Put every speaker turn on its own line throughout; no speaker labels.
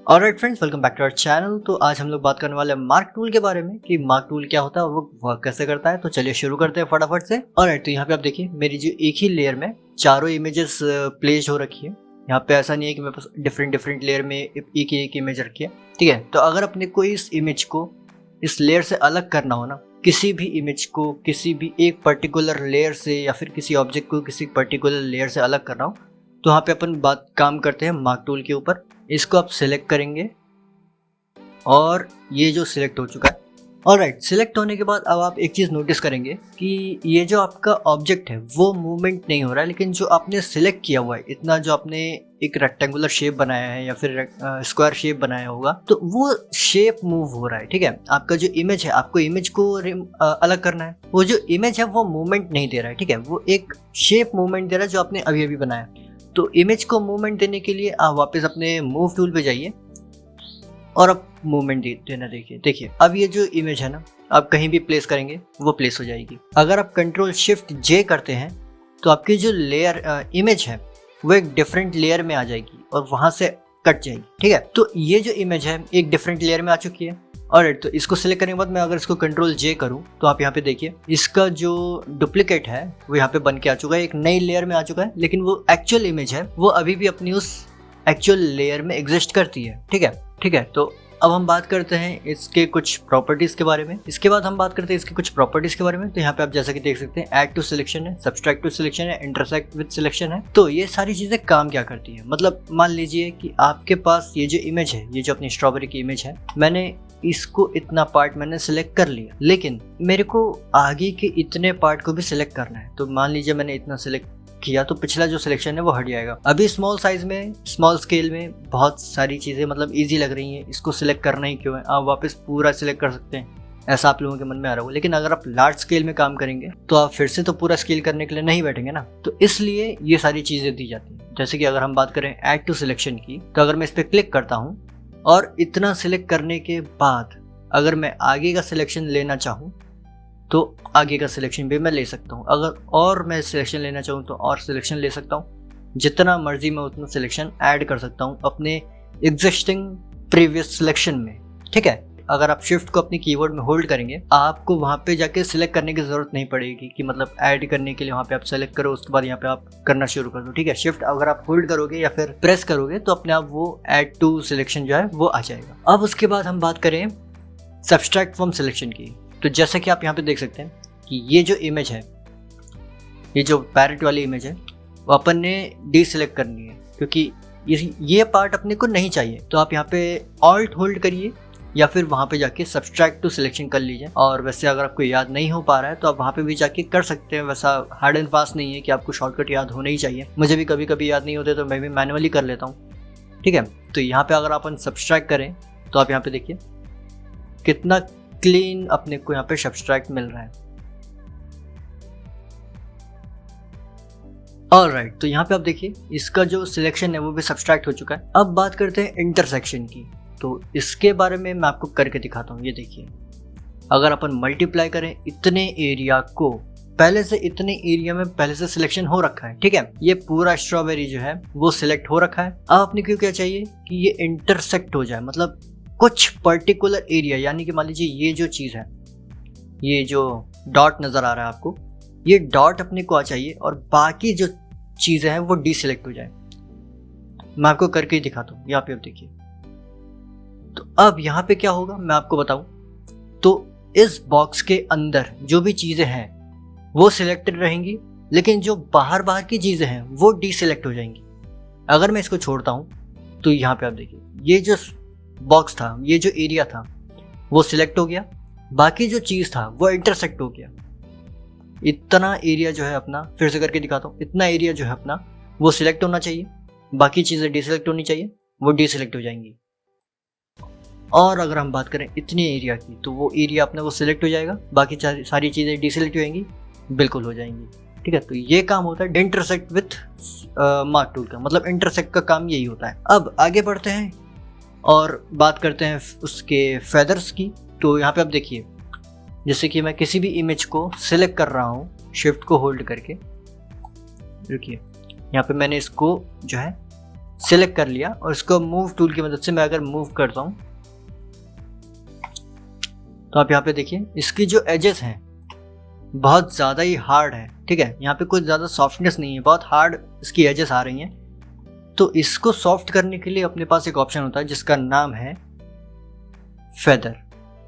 Alright friends, welcome back to our channel. तो आज हम लोग बात करने वाले हैं मार्क टूल के बारे में कि मार्क टूल क्या होता है और वो वर्क कैसे करता है। तो चलिए शुरू करते हैं फटाफट से। ऑलराइट, तो यहाँ पे आप देखिए मेरी जो एक ही लेयर में चारों इमेजेस प्लेस्ड हो रखी है। यहाँ पे ऐसा नहीं है कि मेरे पास डिफरेंट लेयर में एक इमेज रखी है, ठीक है। तो अगर अपने को इस इमेज को इस लेयर से अलग करना हो ना, किसी भी इमेज को किसी भी एक पर्टिकुलर लेयर से या फिर किसी ऑब्जेक्ट को किसी पर्टिकुलर लेयर से अलग करना हो, तो यहाँ पे अपन काम करते हैं मार्क टूल के ऊपर। इसको आप सिलेक्ट करेंगे और ये जो सिलेक्ट हो चुका है। ऑलराइट, सिलेक्ट होने के बाद अब आप एक चीज़ नोटिस करेंगे कि ये जो आपका ऑब्जेक्ट है वो मूवमेंट नहीं हो रहा है, लेकिन जो आपने सिलेक्ट किया हुआ है, इतना जो आपने एक रेक्टेंगुलर शेप बनाया है या फिर स्क्वायर शेप बनाया होगा, तो वो शेप मूव हो रहा है, ठीक है। आपका जो इमेज है, आपको इमेज को अलग करना है। वो जो इमेज है वो मूवमेंट नहीं दे रहा है, ठीक है। वो एक शेप मूवमेंट दे रहा है जो आपने अभी अभी बनाया। तो इमेज को मूवमेंट देने के लिए आप वापस अपने मूव टूल पे जाइए और अब मूवमेंट देना। देखिए अब ये जो इमेज है ना, आप कहीं भी प्लेस करेंगे वो प्लेस हो जाएगी। अगर आप कंट्रोल शिफ्ट जे करते हैं तो आपकी जो लेयर इमेज है वो एक डिफरेंट लेयर में आ जाएगी और वहां से कट जाएगी, ठीक है। तो ये जो इमेज है एक डिफरेंट लेयर में आ चुकी है। ऑलराइट, तो इसको सिलेक्ट करने के बाद मैं अगर इसको कंट्रोल जे करूं तो आप यहाँ पे देखिए इसका जो डुप्लीकेट है वो यहाँ पे बन के आ चुका है, एक नई लेयर में आ चुका है। लेकिन वो एक्चुअल इमेज है वो अभी भी अपनी उस एक्चुअल लेयर में एग्जिस्ट करती है, ठीक है। तो अब हम बात करते हैं इसके कुछ प्रॉपर्टीज के बारे में। इसके बाद हम बात करते हैं इसके कुछ प्रॉपर्टीज के बारे में। तो यहाँ पे आप जैसा कि देख सकते हैं ऐड टू सिलेक्शन है, सब्सट्रैक्ट टू सिलेक्शन है, इंटरसेक्ट विद सिलेक्शन है। तो ये सारी चीजें काम क्या करती है, मतलब मान लीजिए कि आपके पास ये जो इमेज है, ये जो अपनी स्ट्रॉबेरी की इमेज है, मैंने इसको इतना पार्ट मैंने सिलेक्ट कर लिया, लेकिन मेरे को आगे के इतने पार्ट को भी सिलेक्ट करना है। तो मान लीजिए मैंने इतना सिलेक्ट किया तो पिछला जो सिलेक्शन है वो हट जाएगा। अभी स्मॉल साइज में, स्मॉल स्केल में बहुत सारी चीजें मतलब इजी लग रही हैं, इसको सिलेक्ट करना ही क्यों है, आप वापस पूरा सिलेक्ट कर सकते हैं, ऐसा आप लोगों के मन में आ रहा होगा। लेकिन अगर आप लार्ज स्केल में काम करेंगे तो आप फिर से तो पूरा स्केल करने के लिए नहीं बैठेंगे ना। तो इसलिए ये सारी चीजें दी जाती हैं। जैसे कि अगर हम बात करें ऐड टू सिलेक्शन की, तो अगर मैं इस पर क्लिक करता हूँ और इतना सिलेक्ट करने के बाद अगर मैं आगे का सिलेक्शन लेना चाहूँ तो आगे का सिलेक्शन भी मैं ले सकता हूँ। अगर और मैं सिलेक्शन लेना चाहूँ तो और सिलेक्शन ले सकता हूँ। जितना मर्जी मैं उतना सिलेक्शन ऐड कर सकता हूँ अपने एग्जिस्टिंग प्रीवियस सिलेक्शन में, ठीक है। अगर आप शिफ्ट को अपनी कीबोर्ड में होल्ड करेंगे, आपको वहाँ पे जाके सिलेक्ट करने की जरूरत नहीं पड़ेगी कि मतलब ऐड करने के लिए वहाँ पे आप सेलेक्ट करो, उसके बाद यहाँ पे आप करना शुरू कर दो, ठीक है। शिफ्ट अगर आप होल्ड करोगे या फिर प्रेस करोगे तो अपने आप वो ऐड टू सिलेक्शन जो है वो आ जाएगा। अब उसके बाद हम बात करें सब्सट्रैक्ट फ्रॉम सिलेक्शन की। तो जैसे कि आप यहाँ पे देख सकते हैं कि ये जो इमेज है, ये जो पैरेट वाली इमेज है, वो अपन ने डीसिलेक्ट करनी है क्योंकि ये पार्ट अपने को नहीं चाहिए। तो आप यहाँ पे ऑल्ट होल्ड करिए या फिर वहाँ पे जाके सब्सट्रैक्ट टू सिलेक्शन कर लीजिए। और वैसे अगर आपको याद नहीं हो पा रहा है तो आप वहाँ पे भी जाके कर सकते हैं। वैसा हार्ड एंड फास्ट नहीं है कि आपको शॉर्टकट याद होना ही चाहिए। मुझे भी कभी कभी याद नहीं होते तो मैं भी मैनुअली कर लेता हूँ, ठीक है। तो यहाँ पे अगर अपन सब्सट्रैक्ट करें तो आप यहाँ पे देखिए कितना क्लीन अपने को यहाँ पे सब्सट्रैक्ट मिल रहा है। ऑलराइट, तो यहाँ पे आप देखिए इसका जो सिलेक्शन है वो भी सब्सट्रैक्ट हो चुका है। अब बात करते हैं इंटरसेक्शन की। तो इसके बारे में मैं आपको करके दिखाता हूँ। ये देखिए अगर अपन मल्टीप्लाई करें इतने एरिया को, पहले से इतने एरिया में पहले से सिलेक्शन हो रखा है, ठीक है। ये पूरा स्ट्रॉबेरी जो है वो सिलेक्ट हो रखा है। अब अपने को क्या चाहिए कि ये इंटरसेक्ट हो जाए, मतलब कुछ पर्टिकुलर एरिया, यानी कि मान लीजिए ये जो चीज़ है, ये जो डॉट नज़र आ रहा है आपको, ये डॉट अपने को आ चाहिए और बाकी जो चीज़ें हैं वो डीसिलेक्ट हो जाए। मैं आपको करके ही दिखाता हूँ। यहाँ पे आप देखिए, तो अब यहाँ पे क्या होगा मैं आपको बताऊँ। तो इस बॉक्स के अंदर जो भी चीज़ें हैं वो सिलेक्टेड रहेंगी, लेकिन जो बाहर की चीज़ें हैं वो डीसिलेक्ट हो जाएंगी। अगर मैं इसको छोड़ता हूँ तो यहाँ पे आप देखिए ये जो बॉक्स था, ये जो एरिया था वो सिलेक्ट हो गया, बाकी जो चीज़ था वो इंटरसेक्ट हो गया। इतना एरिया जो है अपना, फिर से करके दिखाता हूँ, इतना एरिया जो है अपना वो सिलेक्ट होना चाहिए, बाकी चीज़ें डिसेलेक्ट होनी चाहिए, वो डिसेलेक्ट हो जाएंगी। और अगर हम बात करें इतने एरिया की तो वो एरिया अपना वो सिलेक्ट हो जाएगा, बाकी सारी चीज़ें डिसेलेक्ट हो जाएंगी, बिल्कुल हो जाएंगी, ठीक है। तो ये काम होता है इंटरसेक्ट विथ मार्क टूल का, मतलब इंटरसेक्ट का काम यही होता है। अब आगे बढ़ते हैं और बात करते हैं उसके फेदर्स की। तो यहाँ पे आप देखिए जैसे कि मैं किसी भी इमेज को सिलेक्ट कर रहा हूँ शिफ्ट को होल्ड करके, रुकिए यहाँ पे मैंने इसको जो है सिलेक्ट कर लिया और इसको मूव टूल की मदद से मैं अगर मूव करता हूँ तो आप यहाँ पे देखिए इसकी जो एजेस हैं बहुत ज़्यादा ही हार्ड है, ठीक है। यहाँ पे कुछ ज़्यादा सॉफ्टनेस नहीं है, बहुत हार्ड इसकी एजेस आ रही हैं। तो इसको सॉफ्ट करने के लिए अपने पास एक ऑप्शन होता है जिसका नाम है फेदर।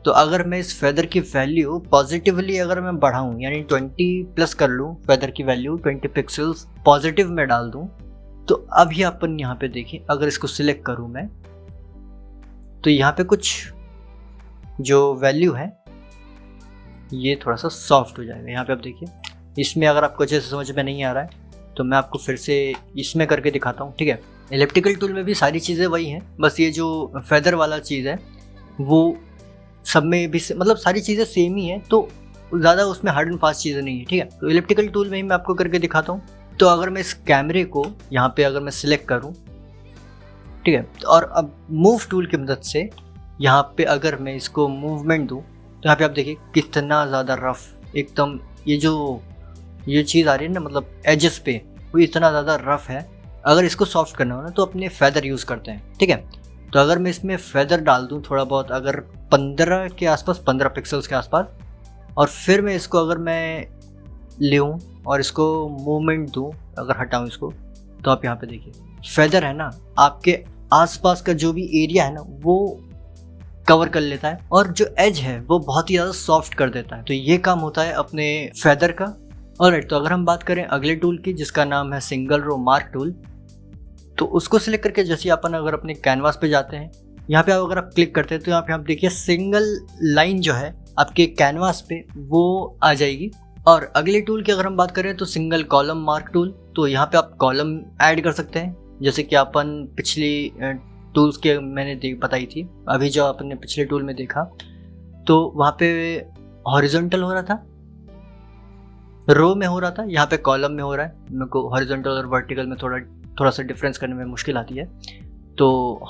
तो अगर मैं इस फेदर की वैल्यू पॉजिटिवली अगर मैं बढ़ाऊँ यानी 20 प्लस कर लूँ, फेदर की वैल्यू 20 पिक्सल्स पॉजिटिव में डाल दूँ, तो अभी अपन यहाँ पे देखें अगर इसको सिलेक्ट करूँ मैं तो यहाँ पे कुछ जो वैल्यू है ये थोड़ा सा सॉफ्ट हो जाएगा। यहाँ पे आप देखिए इसमें अगर आपको अच्छे से समझ में नहीं आ रहा है तो मैं आपको फिर से इसमें करके दिखाता हूँ, ठीक है। इलेक्ट्रिकल टूल में भी सारी चीज़ें वही हैं, बस ये जो फेदर वाला चीज़ है वो सब में भी मतलब सारी चीज़ें सेम ही है, तो ज़्यादा उसमें हार्ड एंड फास्ट चीज़ें नहीं है, ठीक है। तो इलेक्ट्रिकल टूल में ही मैं आपको करके दिखाता हूँ। तो अगर मैं इस कैमरे को यहाँ पे अगर मैं सिलेक्ट करूँ, ठीक है, और अब मूव टूल की मदद से यहाँ पे अगर मैं इसको मूवमेंट दूँ तो यहाँ पे आप देखिए कितना ज़्यादा रफ एकदम ये चीज़ आ रही है ना, मतलब एजेस पे वो इतना ज़्यादा रफ है। अगर इसको सॉफ्ट करना हो ना तो अपने फेदर यूज़ करते हैं, ठीक है। तो अगर मैं इसमें फेदर डाल दूँ थोड़ा बहुत, अगर 15 के आसपास, 15 पिक्सल्स के आसपास, और फिर मैं इसको अगर मैं लूँ और इसको मूवमेंट दूँ, अगर हटाऊँ इसको, तो आप यहाँ पे देखिए फेदर है ना आपके आसपास का जो भी एरिया है ना वो कवर कर लेता है और जो एज है वो बहुत ही ज़्यादा सॉफ्ट कर देता है। तो ये काम होता है अपने फेदर का। ऑलराइट, तो अगर हम बात करें अगले टूल की जिसका नाम है सिंगल रो मार्क टूल, तो उसको सिलेक्ट करके जैसे अपन अगर अपने कैनवास पे जाते हैं, यहाँ पे अगर आप क्लिक करते हैं तो यहाँ पे आप देखिए सिंगल लाइन जो है आपके कैनवास पे वो आ जाएगी। और अगले टूल की अगर हम बात करें तो सिंगल कॉलम मार्क टूल, तो यहाँ पे आप कॉलम ऐड कर सकते हैं, जैसे कि अपन पिछली टूल्स के मैंने बताई थी। अभी जो आपने पिछले टूल में देखा तो वहाँ पे हॉरिजॉन्टल हो रहा था, रो में हो रहा था, यहाँ पे कॉलम में हो रहा है। मेरे को हॉरिजॉन्टल और वर्टिकल में थोड़ा सा डिफरेंस करने में मुश्किल आती है, तो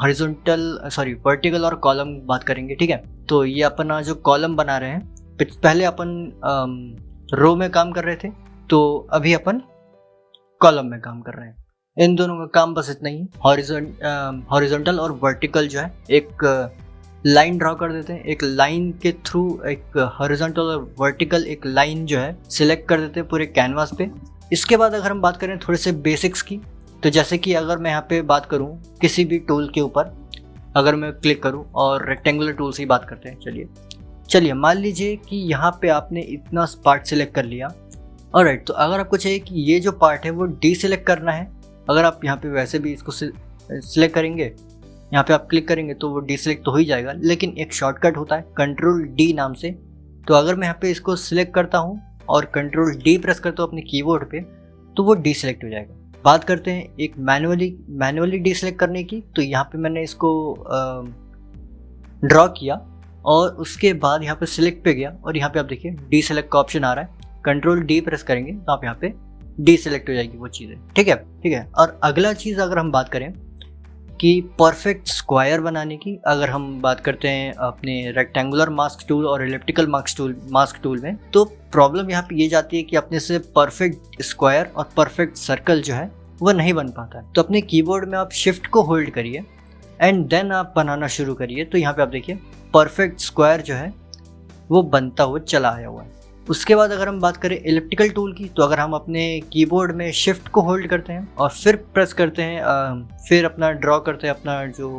वर्टिकल और कॉलम बात करेंगे, ठीक है। तो ये अपना जो कॉलम बना रहे हैं, पहले अपन रो में काम कर रहे थे, तो अभी अपन कॉलम में काम कर रहे हैं। इन दोनों का काम बस इतना ही, हॉरिजॉन्टल और वर्टिकल जो है एक लाइन ड्रॉ कर देते हैं, एक लाइन के थ्रू एक हॉरिजॉन्टल और वर्टिकल एक लाइन जो है सिलेक्ट कर देते हैं पूरे कैनवास पे। इसके बाद अगर हम बात करें थोड़े से बेसिक्स की, तो जैसे कि अगर मैं यहाँ पे बात करूँ किसी भी टूल के ऊपर, अगर मैं क्लिक करूँ और रेक्टेंगुलर टूल से ही बात करते हैं, चलिए मान लीजिए कि यहाँ पे आपने इतना पार्ट सिलेक्ट कर लिया। ऑलराइट, तो अगर आपको चाहिए कि ये जो पार्ट है वो डीसिलेक्ट करना है, अगर आप यहाँ पे वैसे भी इसको सिलेक्ट करेंगे, यहाँ पे आप क्लिक करेंगे तो वो डीसिलेक्ट तो हो ही जाएगा, लेकिन एक शॉर्टकट होता है कंट्रोल डी नाम से। तो अगर मैं यहाँ पे इसको सिलेक्ट करता हूँ और कंट्रोल डी प्रेस करता हूँ अपने कीबोर्ड पे, तो वो डीसिलेक्ट हो जाएगा। बात करते हैं एक मैनुअली डीसिलेक्ट करने की, तो यहाँ पे मैंने इसको ड्रॉ किया और उसके बाद यहाँ पे सिलेक्ट पे गया और यहाँ पे आप देखिए डीसिलेक्ट का ऑप्शन आ रहा है। कंट्रोल डी प्रेस करेंगे तो आप यहाँ पे डीसिलेक्ट हो जाएगी वो चीज़ें, ठीक है। और अगला चीज़ अगर हम बात करें कि परफेक्ट स्क्वायर बनाने की, अगर हम बात करते हैं अपने रेक्टेंगुलर मास्क टूल और एलिप्टिकल मास्क टूल में, तो प्रॉब्लम यहाँ पे ये जाती है कि अपने से परफेक्ट स्क्वायर और परफेक्ट सर्कल जो है वो नहीं बन पाता है। तो अपने कीबोर्ड में आप शिफ्ट को होल्ड करिए एंड देन आप बनाना शुरू करिए, तो यहाँ पे आप देखिए परफेक्ट स्क्वायर जो है वो बनता हुआ चला आया हुआ है। उसके बाद अगर हम बात करें इलेक्ट्रिकल टूल की, तो अगर हम अपने कीबोर्ड में शिफ्ट को होल्ड करते हैं और फिर प्रेस करते हैं, फिर अपना ड्रॉ करते हैं, अपना जो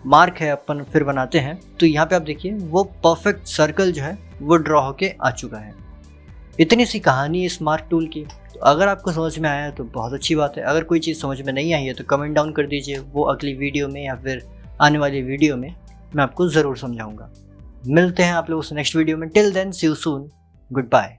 मार्क है अपन फिर बनाते हैं, तो यहाँ पे आप देखिए वो परफेक्ट सर्कल जो है वो ड्रॉ होके आ चुका है। इतनी सी कहानी इस मार्क टूल की। तो अगर आपको समझ में आया तो बहुत अच्छी बात है, अगर कोई चीज़ समझ में नहीं आई है तो कमेंट डाउन कर दीजिए, वो अगली वीडियो में या फिर आने वाली वीडियो में मैं आपको ज़रूर समझाऊंगा। मिलते हैं आप लोगों से नेक्स्ट वीडियो में। Till then see you soon, good bye.